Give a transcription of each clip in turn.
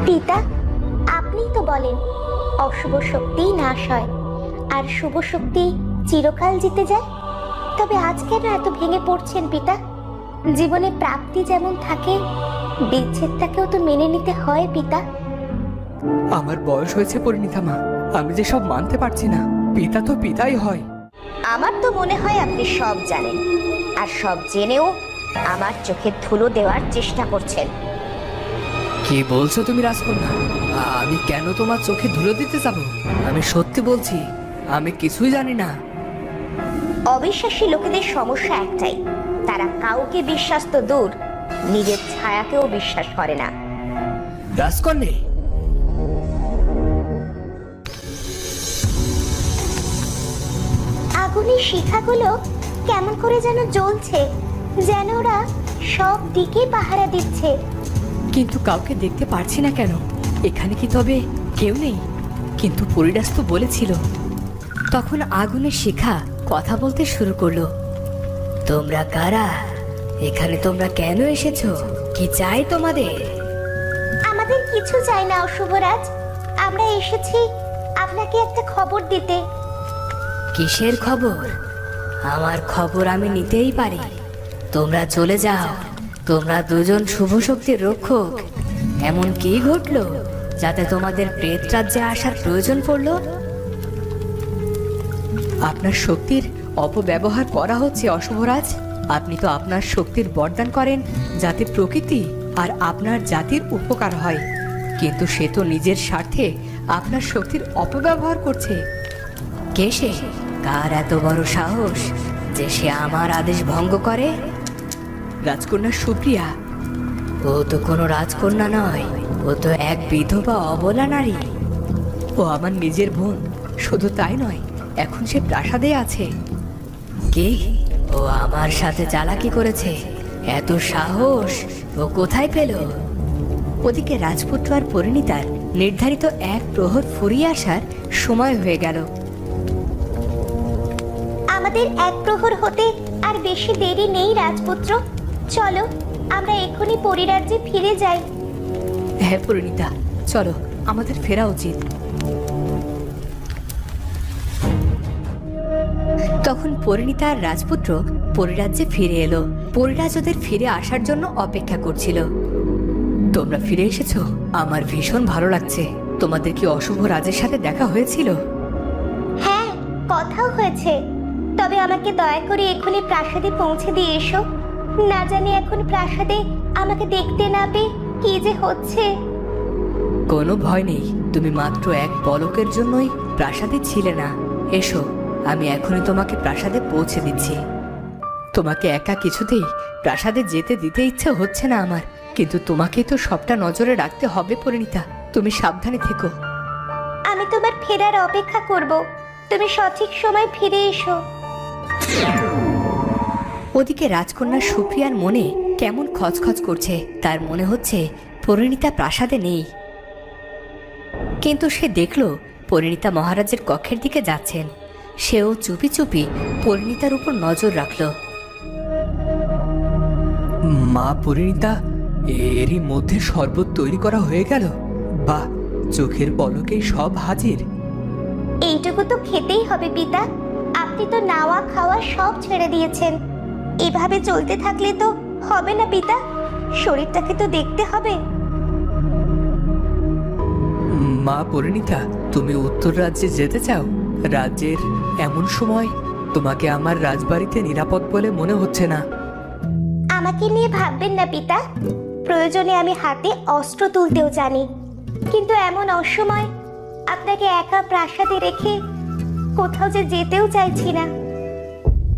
পিতা, আপনি তো বলেন অশুভ শক্তি নাশ হয় আর শুভ শক্তি চিরকাল জিতে যায়। তবে আজ কেন এত ভেঙে পড়ছেন পিতা? জীবনে প্রাপ্তি যেমন থাকে, বিচ্ছেদটাকেও তো মেনে নিতে হয় পিতা। আমার বয়স হয়েছে পরিণীতা মা, আমি যে সব মানতে পারছি না। পিতা তো পিতাই হয়। আমার তো মনে হয় আপনি সব জানেন, আর সব জেনেও আমার চোখে ধুলো দেওয়ার চেষ্টা করছেন। কি বলছো তুমি রাজকন্যা? আমি কেন তোমার চোখে ধুলো দিতে যাব? আমি সত্যি বলছি, আমি কিছুই জানি না। অবিশ্বাসী লোকেদের সমস্যা একটাই, তারা কাউকে বিশ্বাস তো দূর, নিজের ছায়াকেও বিশ্বাস করে না। রাজকন্যা, আগুনের শিখাগুলো কেমন করে যেন জ্বলছে, যেন ওরা সব দিকে পাহারা দিচ্ছে। কিন্তু কাউকে দেখতে পারছি না কেন? এখানে কি তবে কেউ নেই? কিন্তু পরিরাজ তো বলেছিল। তখন আগুনের শিখা কথা বলতে শুরু করলো। তোমরা কারা? এখানে তোমরা কেন এসেছো? কি চাই তোমাদের? আমাদের কিছু চাই না অশুভরাজ, আমরা এসেছি আপনাকে একটা খবর দিতে। কিসের খবর? আমার খবর আমি নিতেই পারি। তোমরা চলে যাও। তোমরা দুজন শুভ শক্তির রক্ষক। এমন কি ঘটলো যাতে তোমাদের প্রেত রাজ্যে আসার প্রয়োজন পড়লো? আপনার শক্তির অপব্যবহার করা হচ্ছে অশুভরাজ। আপনি তো আপনার শক্তির বরদান করেন যাতে প্রকৃতি আর আপনার জাতির উপকার হয়, কিন্তু সে তো নিজের স্বার্থে আপনার শক্তির অপব্যবহার করছে। কে সে? কার এত বড় সাহস যে সে আমার আদেশ ভঙ্গ করে? রাজকন্যা সুপ্রিয়া। ও তো কোনো রাজকন্যা নয়, ও তো এক বিধবা অবলা নারী। ও আমার নিজের বোন। শুধু তাই নয়, এখন সে প্রাসাদে আছে। কি? ও আমার সাথে চালাকি করেছে? এত সাহস ও কোথায় পেল? ওদিকে রাজপুত্র আর পরিণীতার নির্ধারিত এক প্রহর ফুরিয়ে আসার সময় হয়ে গেল। আমাদের এক প্রহর হতে আর বেশি দেরি নেই রাজপুত্র, চলো আমরা এখনই পরিরাজ্যে ফিরে যাই। হ্যাঁ পরিণীতা, চলো, আমাদের ফেরা উচিত। তখন পরিণীতা আর রাজপুত্র পরিরাজ্যে ফিরে এলো। পরিরাজ ওদের ফিরে আসার জন্য অপেক্ষা করছিল। তোমরা ফিরে এসেছো, আমার ভীষণ ভালো লাগছে। তোমাদের কি অশুভ রাজের সাথে দেখা হয়েছিল? হ্যাঁ, কথাও হয়েছে। তবে আমাকে দয়া করে এখনই প্রাসাদে পৌঁছে দিয়ে এসো। না জানি এখন প্রাসাদে আমাকে দেখতে না পেয়ে কি যে হচ্ছে। কোনো ভয় নেই, তুমি মাত্র এক পলকের জন্যই প্রাসাদে ছিলে না। এসো, আমি এখনই তোমাকে প্রাসাদে পৌঁছে দিচ্ছি। তোমাকে একা কিছুতেই প্রাসাদে যেতে দিতে ইচ্ছে হচ্ছে না আমার, কিন্তু তোমাকেই তো সবটা নজরে রাখতে হবে পরিণীতা। তুমি সাবধানে থেকো। আমি তোমার ফেরার অপেক্ষা করব, তুমি সঠিক সময় ফিরে এসো। ওদিকে রাজকন্যা সুপ্রিয়ার মনে কেমন খচখচ করছে। তার মনে হচ্ছে পরিণীতা প্রাসাদে নেই। কিন্তু সে দেখল পরিণীতা মহারাজের কক্ষের দিকে যাচ্ছেন। সেও চুপি চুপি পরিণীতার উপর নজর রাখল। মা পরিণীতা, এরই মধ্যে শরবত তৈরি করা হয়ে গেল। বাহ, চোখের পলকেই সব হাজির। এইটুকু তো খেতেই হবে পিতা, আপনি তো নাওয়া খাওয়া সব ছেড়ে দিয়েছেন। এভাবে চলতে থাকলে তো হবে না পিতা, শরীরটাকে তো দেখতে হবে। মা পরিণীতা, তুমি উত্তর রাজ্যে যেতে চাও? রাজ্যের এমন সময় তোমাকে আমার রাজবাড়িতে নিরাপদ বলে মনে হচ্ছে না। আমাকে নিয়ে ভাববেন না পিতা, প্রয়োজনে আমি হাতে অস্ত্র তুলতেও জানি, কিন্তু এমন অসময় আপনাকে একা প্রাসাদে রেখে কোথাও যে যেতেও চাইছি না।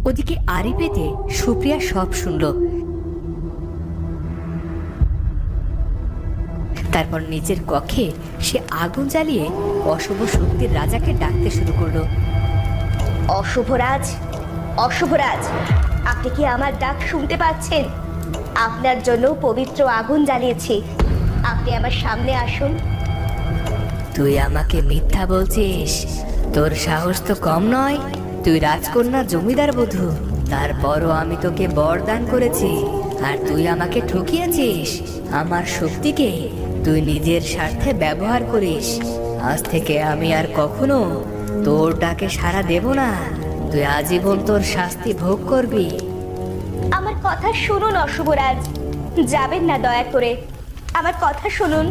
ওদিকে আড়ি পেতে সুপ্রিয়া সব শুনল। তারপর নিজের কক্ষে সে আগুন জ্বালিয়ে অশুভ শক্তির রাজাকে ডাকতে শুরু করলো। অশুভরাজ, অশুভরাজ, আপনি কি আমার ডাক শুনতে পাচ্ছেন? আপনার জন্য পবিত্র আগুন জ্বালিয়েছি, আপনি আমার সামনে আসুন। তুই আমাকে মিথ্যা বলছিস? তোর সাহস তো কম নয়। তুই রাজকন্যা জমিদার বধূ, তারপরও আমি তোকে বরদান করেছি আর তুই আমাকে ঠকিয়েছিস। আমার শক্তিকে তুই নিজের স্বার্থে ব্যবহার করিস। আজ থেকে আমি আর কখনো তোর ডাকে সাড়া দেব না। তুই আজীবন তোর শাস্তি ভোগ করবি। আমার কথা শুনুন অশুভরাজ, যাবেন না দয়া করে, আমার কথা শুনুন।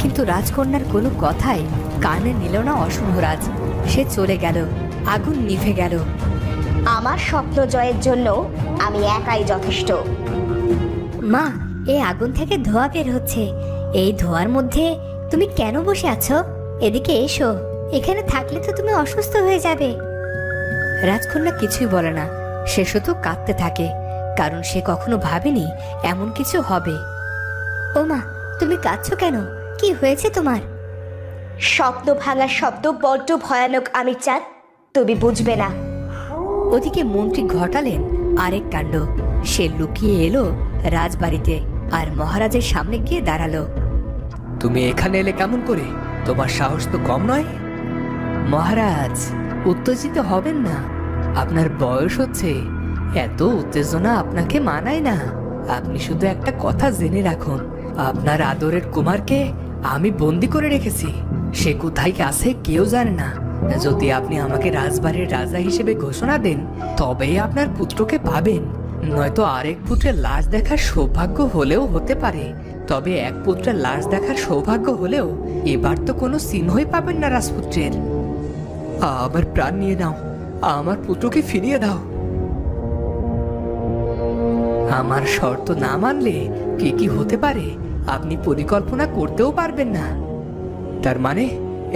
কিন্তু রাজকন্যার কোনো কথাই কানে নিল না অশুভরাজ। সে চলে গেল। আগুন নিভে গেল। আমার স্বপ্ন জয়ের জন্য আমি একাই যথেষ্ট। মা, এই আগুন থেকে ধোঁয়া বের হচ্ছে। এই ধোঁয়ার মধ্যে তুমি কেন বসে আছো? এদিকে এসো, এখানে থাকলে তো তুমি অসুস্থ হয়ে যাবে। রাজকন্যা কিছুই বলে না। সে শুধু কাঁদতে থাকে, কারণ সে কখনো ভাবেনি এমন কিছু হবে। ও মা, তুমি কাঁদছো কেন? কি হয়েছে তোমার? স্বপ্ন ভাঙার শব্দ বড্ড ভয়ানক আমি চাঁদ, তুমি বুঝবে না। ওদিকে মন্ত্রী ঘটালেন আরেক কাণ্ড। সে লুকিয়ে এলো রাজবাড়িতে আর মহারাজের সামনে গিয়ে দাঁড়ালো। তুমি এখানে এলে কেমন করে? তোমার সাহস তো কম নয়। মহারাজ, উত্তেজিত হবেন না। আপনার বয়স হচ্ছে, এত উত্তেজনা আপনাকে মানায় না। আপনি শুধু একটা কথা জেনে রাখুন, আপনার আদরের কুমারকে আমি বন্দি করে রেখেছি। সে কোথায় আছে কেউ জানে না। যদি আপনি আমাকে রাজবাড়ির রাজা হিসেবে ঘোষণা দেন, তবেই আপনার পুত্রকে পাবেন। নয়তো আরেক পুত্রের লাশ দেখার সৌভাগ্য হলেও হতে পারে। তবে এক পুত্রের লাশ দেখার সৌভাগ্য হলেও এবার তো কোনো চিহ্নই পাবেন না রাজপুত্রের। আমার প্রাণ নিয়ে নাও, আমার পুত্রকে ফিরিয়ে দাও। আমার শর্ত না মানলে কি কি হতে পারে আপনি পরিকল্পনা করতেও পারবেন না। তার মানে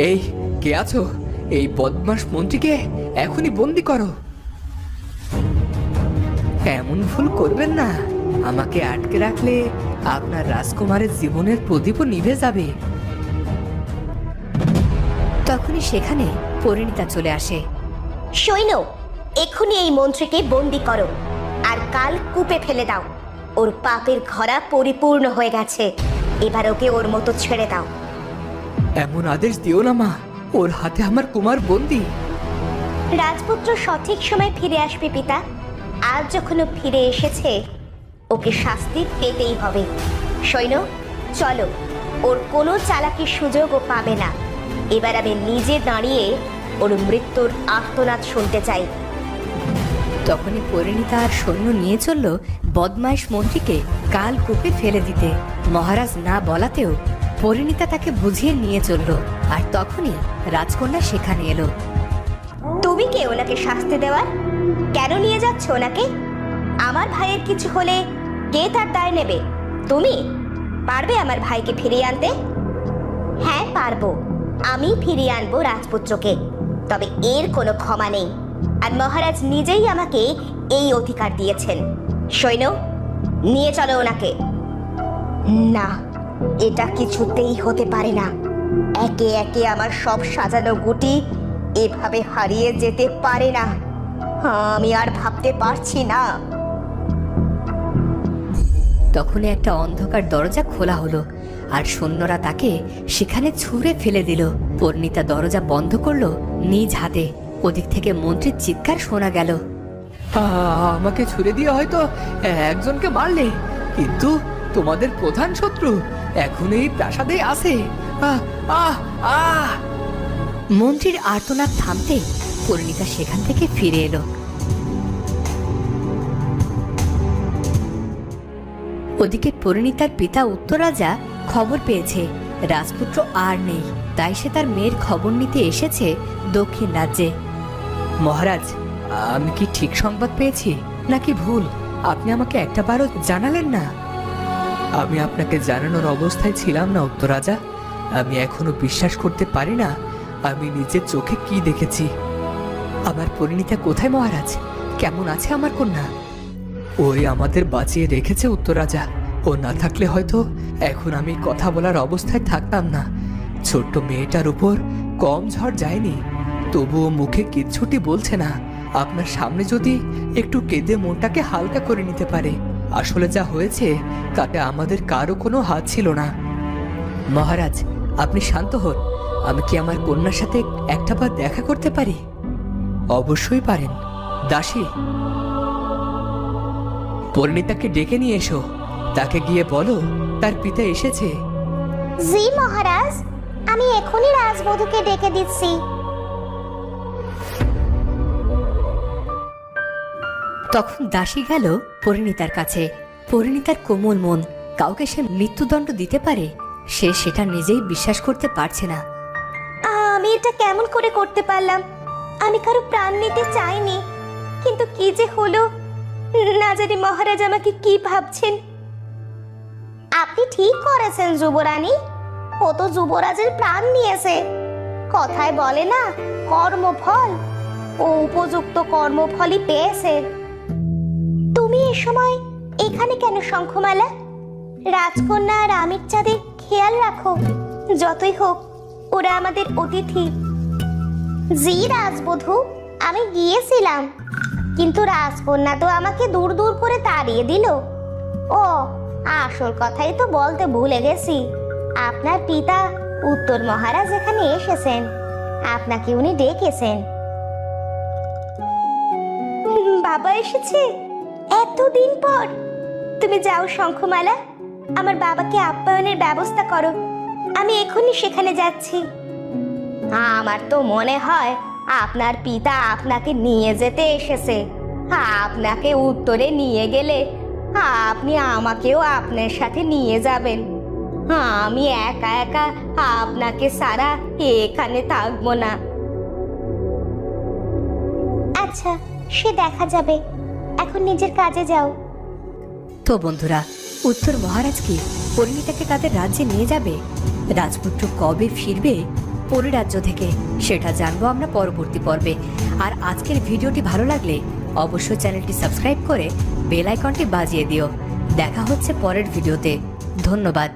এই, কে আছো? এই বদমাশ মন্ত্রীকে এখনই বন্দি করো। এমন ভুল করবেন না। আমাকে আটকে রাখলে আপনার রাজকুমারের জীবনের প্রদীপও নিভে যাবে। তখনই সেখানে পরিণীতা চলে আসে। সৈন্য, এক্ষুনি এই মন্ত্রীকে বন্দি করো আর কাল কূপে ফেলে দাও। ওর পাপের ঘরা পরিপূর্ণ হয়ে গেছে, এবার ওকে ওর মতো ছেড়ে দাও। এমন আদেশ দিও না মা, ওর হাতে আমার কুমার বন্দি। রাজপুত্র সঠিক সময় ফিরে আসবে পিতা। আজ যখন ও ফিরে এসেছে, ওকে শাস্তি পেতেই হবে। সৈন্য, চলো, ওর কোনো চালাকির সুযোগ ও পাবে না। এবার আমি নিজে দাঁড়িয়ে ওর মৃত্যুর আর্তনাদ শুনতে চাই। তখনই পরিণীতা আর সৈন্য নিয়ে চলল বদমাইশ মন্ত্রীকে কাল কূপে ফেলে দিতে। মহারাজ না বলাতেও পরিণীতা তাকে বুঝিয়ে নিয়ে চলল। আর তখনই রাজকন্যা সেখানে এলো। তুমি কে ওনাকে শাস্তি দেওয়ার? কেন নিয়ে যাচ্ছ ওনাকে? আমার ভাইয়ের কিছু হলে কে তার দায় নেবে? তুমি পারবে আমার ভাইকে ফিরিয়ে আনতে? হ্যাঁ পারবো, আমি ফিরিয়ে আনবো রাজপুত্রকে। তবে এর কোনো ক্ষমা নেই, আর মহারাজ নিজেই আমাকে এই অধিকার দিয়েছেন। সৈন্য, নিয়ে চলো ওনাকে। না, এটা কিছুতেই হতে পারে না। একে একে আমার সব সাজানো গুটি এভাবে হারিয়ে যেতে পারে না। আমি আর ভাবতে পারছি না। তখনই একটা অন্ধকার দরজা খোলা হলো আর সৈন্যরা তাকে সেখানে ছুঁড়ে ফেলে দিল। পরিণীতা দরজা বন্ধ করলো নিজ হাতে। ওদিক থেকে মন্ত্রীর চিৎকার শোনা গেল। আমাকে ছুঁড়ে দিয়ে হয়তো একজনকে মারলে, কিন্তু তোমাদের প্রধান শত্রু এখন এই প্রাসাদে আছে। মন্ত্রীর আর্তনাদ থামতেই পরিণীতা সেখান থেকে ফিরে এলো। ওদিকে পরিণীতার পিতা উত্তরাজা খবর পেয়েছে রাজপুত্র আর নেই, তাই সে তার মেয়ের খবর নিতে এসেছে দক্ষিণ রাজ্যে। মহারাজ, আমি কি ঠিক সংবাদ পেয়েছি নাকি ভুল? আপনি আমাকে একটা বারও জানালেন না। আমি আপনাকে জানানোর অবস্থায় ছিলাম না উত্তরাজা। আমি এখনো বিশ্বাস করতে পারি না আমি নিজের চোখে কি দেখেছি। আমার পরিণীতা কোথায় মহারাজ? কেমন আছে আমার কন্যা? ওই আমাদের বাঁচিয়ে রেখেছে উত্তরাজা। ও না থাকলে হয়তো এখন আমি কথা বলার অবস্থায় থাকতাম না। ছোট্ট মেয়েটার উপর কম ঝড় যায়নি, তবুও মুখে কিচ্ছুটি বলছে না। আপনার সামনে যদি একটু কেঁদে মনটাকে হালকা করে নিতে পারে। আসলে যা হয়েছে তাতে আমাদের কারো কোনো হাত ছিল না। মহারাজ, আপনি শান্ত হন। আমি কি আমার কন্যার সাথে একটাবার দেখা করতে পারি? অবশ্যই পারেন দাসী। পরিণীতাকে ডেকে নিয়ে এসো, তাকে গিয়ে বলো তার পিতা এসেছে। জি মহারাজ, আমি এখনই রাজবধূকে ডেকে দিচ্ছি। তখন দাসী গেল পরিণীতার কাছে। পরিণীতার কোমল মন, কাউকে সে মৃত্যুদণ্ড দিতে পারে, সে সেটা নিজেই বিশ্বাস করতে পারছে না। আমি এটা কেমন করে করতে পারলাম? আমি কারো প্রাণ নিতে চাইনি, কিন্তু কি যে হলো, না জানি মহারাজ আমাকে কি ভাবছেন। আপনি ঠিক করেছেন যুবরানী, ও তো যুবরাজের প্রাণ নিয়েছে। কথায় বলে না, কর্মফল, ও উপযুক্ত কর্মফলই পেয়েছে। তুমি এ সময় এখানে কেন শঙ্খমালা? রাজকন্যা আর আমির চাঁদের খেয়াল রাখো, যতই হোক ওরা আমাদের অতিথি। জি রাজবধূ, আমি গিয়েছিলাম, কিন্তু রাজকন্যা তো আমাকে দূর দূর করে তাড়িয়ে দিল। ও, আসল কথাই তো বলতে ভুলে গেছি, আপনার পিতা উত্তর মহারাজ এখানে এসেছেন, আপনাকে উনি ডেকেছেন। বাবা এসেছে এতদিন পর? তুমি যাও শঙ্খমালা, আমার বাবাকে আপ্যায়নের ব্যবস্থা করো, আমি এখনই সেখানে যাচ্ছি। আমার তো মনে হয় আপনার পিতা আপনাকে নিয়ে যেতে এসেছে। আপনাকে উত্তরে নিয়ে গেলে আপনি আমাকেও আপনার সাথে নিয়ে যাবেন। আমি একা একা আপনাকে ছাড়া এখানে থাকবো না। আচ্ছা, সে দেখা যাবে, এখন নিজের কাজে যাও। তো বন্ধুরা, উত্তর মহারাজ কি পরিণীতাকে তাদের রাজ্যে নিয়ে যাবে? রাজপুত্র কবে ফিরবে পরিরাজ্য থেকে, সেটা জানবো আমরা পরবর্তী পর্বে। আর আজকের ভিডিওটি ভালো লাগলে অবশ্যই চ্যানেলটি সাবস্ক্রাইব করে বেল আইকনটি বাজিয়ে দিও। দেখা হচ্ছে পরের ভিডিওতে। ধন্যবাদ।